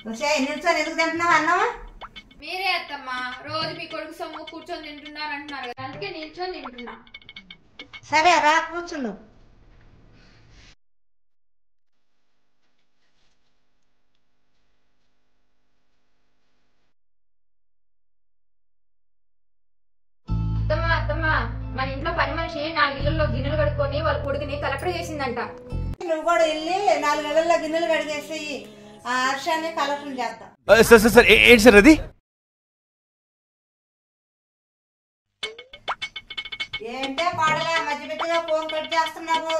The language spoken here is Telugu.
నిల్చొని ఎందుకు తింటున్నావు అన్నం? మీరే అత్తమ్మా రోజు మీ కొడుకు సొమ్ము కూర్చొని తింటున్నారు అంటున్నారు కదా, అందుకే నిల్చొని తింటున్నా. సరే రా కూర్చుండు. అత్తమ్మా మన ఇంట్లో పని మనిషి 4 ఇళ్లలో గిన్నెలు కడుక్కొని వాళ్ళ కొడుకుని కలెక్టర్ చేసిందంట. నువ్వు కూడా వెళ్ళి 4 నెలల్లో గిన్నెలు కడిగేసి ఆ హర్షాన్ని కలెక్షన్ చేస్తా. సార్ సార్ సార్ ఏంటి సార్ అది? ఏంటే పాడలే మధ్య మధ్యగా ఫోన్ కట్ చేస్తున్నావు?